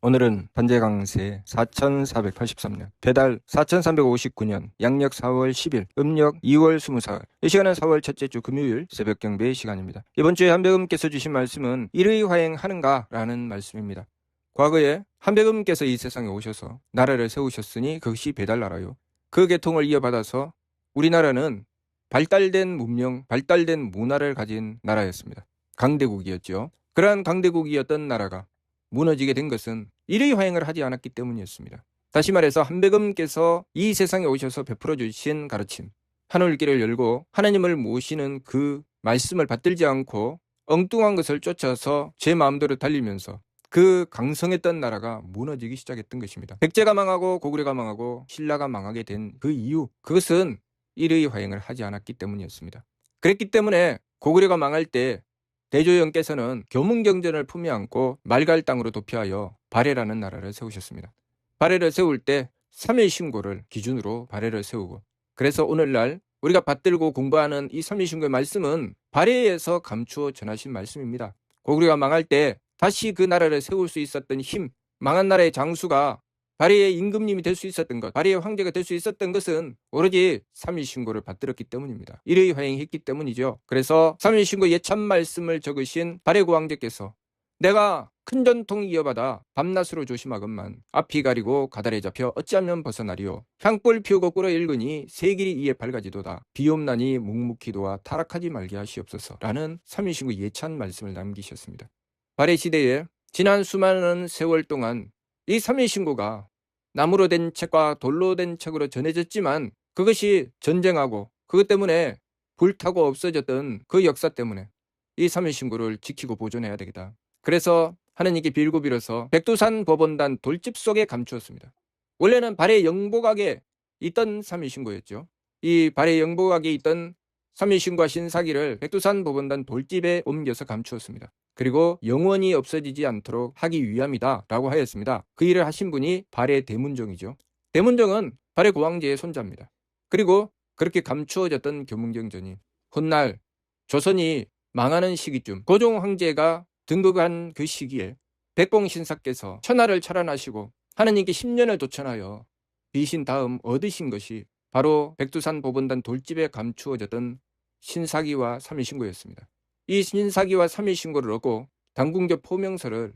오늘은 반제강세 4483년, 배달 4359년, 양력 4월 10일, 음력 2월 24일. 이 시간은 4월 첫째 주 금요일 새벽 경배의 시간입니다. 이번 주에 한백음께서 주신 말씀은 일의 화행하는가? 라는 말씀입니다. 과거에 한백음께서 이 세상에 오셔서 나라를 세우셨으니 그것이 배달나라요. 그 계통을 이어받아서 우리나라는 발달된 문명, 발달된 문화를 가진 나라였습니다. 강대국이었죠. 그러한 강대국이었던 나라가 무너지게 된 것은 일의 화행을 하지 않았기 때문이었습니다. 다시 말해서 한백음께서 이 세상에 오셔서 베풀어 주신 가르침, 하늘길을 열고 하나님을 모시는 그 말씀을 받들지 않고 엉뚱한 것을 쫓아서 제 마음대로 달리면서 그 강성했던 나라가 무너지기 시작했던 것입니다. 백제가 망하고 고구려가 망하고 신라가 망하게 된 그 이유, 그것은 일의 화행을 하지 않았기 때문이었습니다. 그랬기 때문에 고구려가 망할 때 대조영께서는 교문경전을 품에 안고 말갈 땅으로 도피하여 발해라는 나라를 세우셨습니다. 발해를 세울 때 3일 신고를 기준으로 발해를 세우고, 그래서 오늘날 우리가 받들고 공부하는 이 3일 신고의 말씀은 발해에서 감추어 전하신 말씀입니다. 고구려가 망할 때 다시 그 나라를 세울 수 있었던 힘, 망한 나라의 장수가 발해의 임금님이 될 수 있었던 것, 발해의 황제가 될 수 있었던 것은 오로지 3일 신고를 받들었기 때문입니다. 일의 화행했기 때문이죠. 그래서 3일 신고 예찬 말씀을 적으신 발해 고황제께서 내가 큰 전통 이어받아 밤낮으로 조심하건만 앞이 가리고 가달에 잡혀 어찌하면 벗어나리요. 향불 피우고 꿇어 읽으니 새 길이 이에 밝아지도다. 비옵나니 묵묵히도와 타락하지 말게 하시옵소서. 라는 3일 신고 예찬 말씀을 남기셨습니다. 발해 시대에 지난 수많은 세월 동안 이 3일 신고가 나무로 된 책과 돌로 된 책으로 전해졌지만 그것이 전쟁하고 그것 때문에 불타고 없어졌던 그 역사 때문에 이 3일 신고를 지키고 보존해야 되겠다. 그래서 하느님께 빌고 빌어서 백두산 법원단 돌집 속에 감추었습니다. 원래는 발해 영복각에 있던 3일 신고였죠. 이 발해 영복각에 있던 3일 신고와 신사기를 백두산 법원단 돌집에 옮겨서 감추었습니다. 그리고 영원히 없어지지 않도록 하기 위함이다 라고 하였습니다. 그 일을 하신 분이 발해 대문정이죠. 대문정은 발해 고황제의 손자입니다. 그리고 그렇게 감추어졌던 교문경전이 훗날 조선이 망하는 시기쯤 고종 황제가 등극한 그 시기에 백봉신사께서 천하를 철안하시고 하느님께 10년을 도천하여 비신 다음 얻으신 것이 바로 백두산 법원단 돌집에 감추어졌던 신사기와 3일 신고였습니다. 이 신사기와 3일 신고를 얻고 당군교 포명서를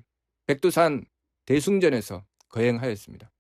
백두산 대숭전에서 거행하였습니다.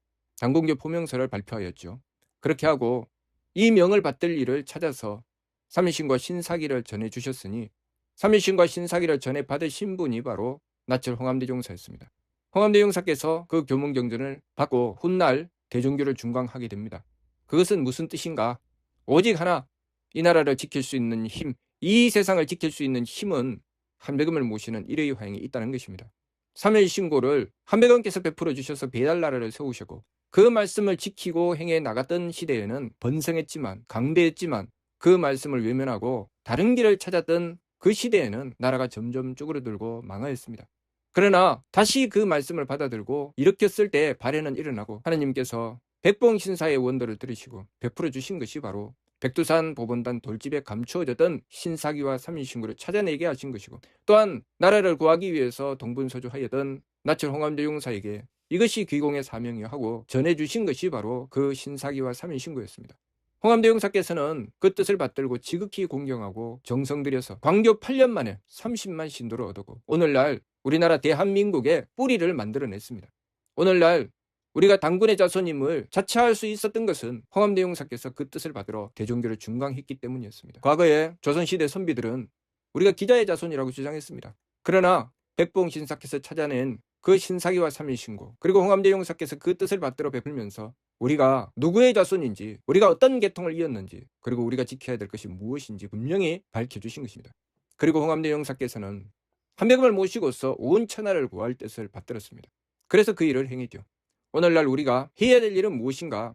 당군교 포명서를 발표하였죠. 그렇게 하고 이 명을 받들 일을 찾아서 3일 신고와 신사기를 전해주셨으니 3일 신고와 신사기를 전해 받으신 분이 바로 나철 홍암대종사였습니다. 홍암대종사께서 그 교문경전을 받고 훗날 대종교를 중광하게 됩니다. 그것은 무슨 뜻인가? 오직 하나, 이 나라를 지킬 수 있는 힘, 이 세상을 지킬 수 있는 힘은 한백음을 모시는 일의 화행이 있다는 것입니다. 3일 신고를 한백음께서 베풀어 주셔서 배달나라를 세우셨고 그 말씀을 지키고 행해 나갔던 시대에는 번성했지만 강대했지만 그 말씀을 외면하고 다른 길을 찾았던 그 시대에는 나라가 점점 쭈그러들고 망하였습니다. 그러나 다시 그 말씀을 받아들고 일으켰을 때 발해는 일어나고 하느님께서 백봉신사의 원도를 들으시고 베풀어 주신 것이 바로 백두산 법원단 돌집에 감추어졌던 신사기와 3일 신고를 찾아내게 하신 것이고 또한 나라를 구하기 위해서 동분서주하였던 나철 홍암대종사에게 이것이 귀공의 사명이요 하고 전해주신 것이 바로 그 신사기와 3일 신고였습니다. 홍암대종사께서는 그 뜻을 받들고 지극히 공경하고 정성 들여서 광교 8년 만에 30만 신도를 얻었고 오늘날 우리나라 대한민국의 뿌리를 만들어냈습니다. 오늘날 우리가 당군의 자손임을 자처할 수 있었던 것은 홍암대종사께서 그 뜻을 받들어 대종교를 중광했기 때문이었습니다. 과거에 조선시대 선비들은 우리가 기자의 자손이라고 주장했습니다. 그러나 백봉신사께서 찾아낸 그 신사기와 3일 신고 그리고 홍암대종사께서 그 뜻을 받들어 베풀면서 우리가 누구의 자손인지 우리가 어떤 계통을 이었는지 그리고 우리가 지켜야 될 것이 무엇인지 분명히 밝혀주신 것입니다. 그리고 홍암대종사께서는 한백음을 모시고서 온 천하를 구할 뜻을 받들었습니다. 그래서 그 일을 행했죠. 오늘날 우리가 해야 될 일은 무엇인가?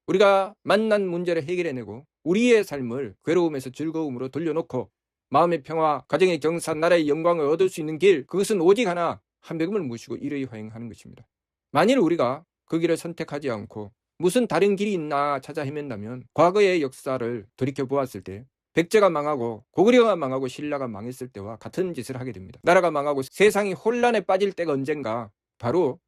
우리가 만난 문제를 해결해내고 우리의 삶을 괴로움에서 즐거움으로 돌려놓고 마음의 평화, 가정의 경산, 나라의 영광을 얻을 수 있는 길, 그것은 오직 하나, 한백음을 모시고 일의 화행하는 것입니다. 만일 우리가 그 길을 선택하지 않고 무슨 다른 길이 있나 찾아 헤맨다면 과거의 역사를 돌이켜보았을 때 백제가 망하고 고구려가 망하고 신라가 망했을 때와 같은 짓을 하게 됩니다. 나라가 망하고 세상이 혼란에 빠질 때가 언젠가 바로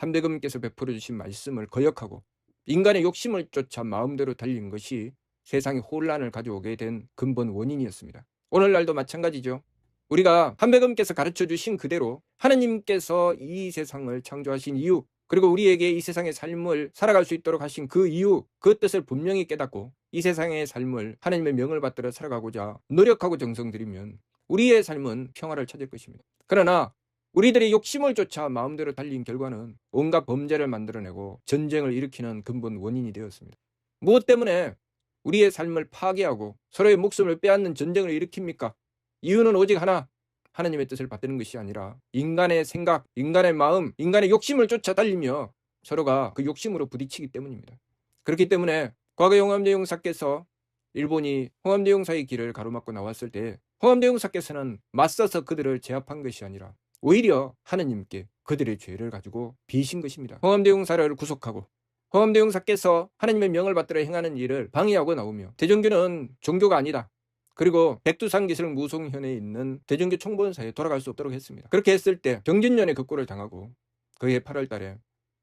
한배금께서 베풀어 주신 말씀을 거역하고 인간의 욕심을 쫓아 마음대로 달린 것이 세상에 혼란을 가져오게 된 근본 원인이었습니다. 오늘날도 마찬가지죠. 우리가 한배금께서 가르쳐 주신 그대로 하느님께서 이 세상을 창조하신 이유, 그리고 우리에게 이 세상의 삶을 살아갈 수 있도록 하신 그 이유, 그 뜻을 분명히 깨닫고 이 세상의 삶을 하느님의 명을 받들어 살아가고자 노력하고 정성 들이면 우리의 삶은 평화를 찾을 것입니다. 그러나 우리들의 욕심을 쫓아 마음대로 달린 결과는 온갖 범죄를 만들어내고 전쟁을 일으키는 근본 원인이 되었습니다. 무엇 때문에 우리의 삶을 파괴하고 서로의 목숨을 빼앗는 전쟁을 일으킵니까? 이유는 오직 하나, 하나님의 뜻을 받드는 것이 아니라 인간의 생각, 인간의 마음, 인간의 욕심을 쫓아 달리며 서로가 그 욕심으로 부딪히기 때문입니다. 그렇기 때문에 과거 홍암대 용사께서 일본이 홍암대 용사의 길을 가로막고 나왔을 때 홍암대 용사께서는 맞서서 그들을 제압한 것이 아니라 오히려 하느님께 그들의 죄를 가지고 비신 것입니다. 홍암대 용사를 구속하고 홍암대 용사께서 하나님의 명을 받들어 행하는 일을 방해하고 나오며 대종교는 종교가 아니다. 그리고 백두산기슭 무송현에 있는 대종교 총본사에 돌아갈 수 없도록 했습니다. 그렇게 했을 때 정진년의 극고를 당하고 그해 8월 달에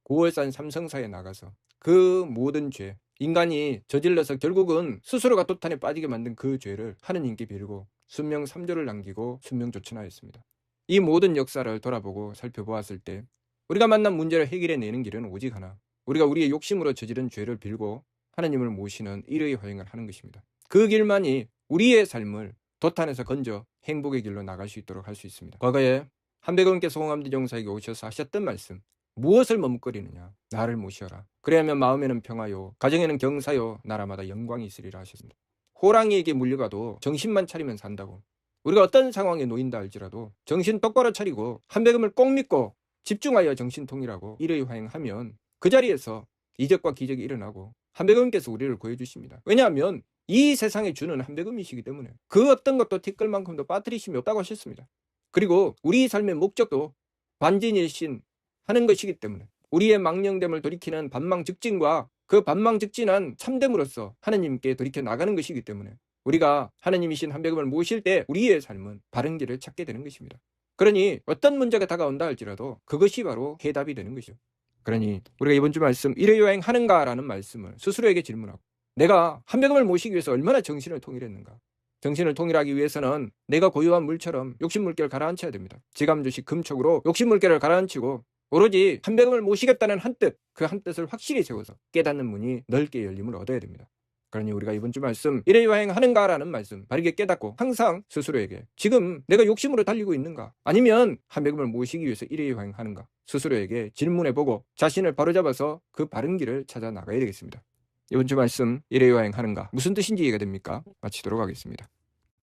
고월산 삼성사에 나가서 그 모든 죄, 인간이 저질러서 결국은 스스로가 도탄에 빠지게 만든 그 죄를 하느님께 빌고 순명 3조를 남기고 순명조천하였습니다. 이 모든 역사를 돌아보고 살펴보았을 때 우리가 만난 문제를 해결해내는 길은 오직 하나, 우리가 우리의 욕심으로 저지른 죄를 빌고 하나님을 모시는 일의 화행을 하는 것입니다. 그 길만이 우리의 삶을 도탄에서 건져 행복의 길로 나갈 수 있도록 할 수 있습니다. 과거에 한배금께서 홍암대 용사에게 오셔서 하셨던 말씀, 무엇을 머뭇거리느냐, 나를 모시어라. 그래야면 마음에는 평화요, 가정에는 경사요, 나라마다 영광이 있으리라 하셨습니다. 호랑이에게 물려가도 정신만 차리면 산다고. 우리가 어떤 상황에 놓인다 할지라도 정신 똑바로 차리고 한배금을 꼭 믿고 집중하여 정신통일하고 일의 화행하면 그 자리에서 이적과 기적이 일어나고 한배금께서 우리를 구해주십니다. 왜냐하면 이 세상의 주는 한배금이시기 때문에 그 어떤 것도 티끌만큼도 빠뜨리심이 없다고 하셨습니다. 그리고 우리 삶의 목적도 반진일신 하는 것이기 때문에 우리의 망령됨을 돌이키는 반망즉진과 그 반망즉진한 참됨으로써 하느님께 돌이켜 나가는 것이기 때문에 우리가 하느님이신 한배금을 모실 때 우리의 삶은 바른 길을 찾게 되는 것입니다. 그러니 어떤 문제가 다가온다 할지라도 그것이 바로 해답이 되는 것이죠. 그러니 우리가 이번 주 말씀 일회여행 하는가라는 말씀을 스스로에게 질문하고 내가 한배금을 모시기 위해서 얼마나 정신을 통일했는가. 정신을 통일하기 위해서는 내가 고유한 물처럼 욕심물결을 가라앉혀야 됩니다. 지감 주식 금촉으로 욕심물결을 가라앉히고 오로지 한배금을 모시겠다는 한 뜻, 그 한 뜻을 확실히 세워서 깨닫는 문이 넓게 열림을 얻어야 됩니다. 그러니 우리가 이번 주 말씀 일회여행 하는가라는 말씀 바르게 깨닫고 항상 스스로에게 지금 내가 욕심으로 달리고 있는가, 아니면 한배금을 모시기 위해서 일회여행 하는가 스스로에게 질문해보고 자신을 바로잡아서 그 바른 길을 찾아 나가야 되겠습니다. 이번 주 말씀 일회여행 하는가 무슨 뜻인지 이해가 됩니까? 마치도록 하겠습니다.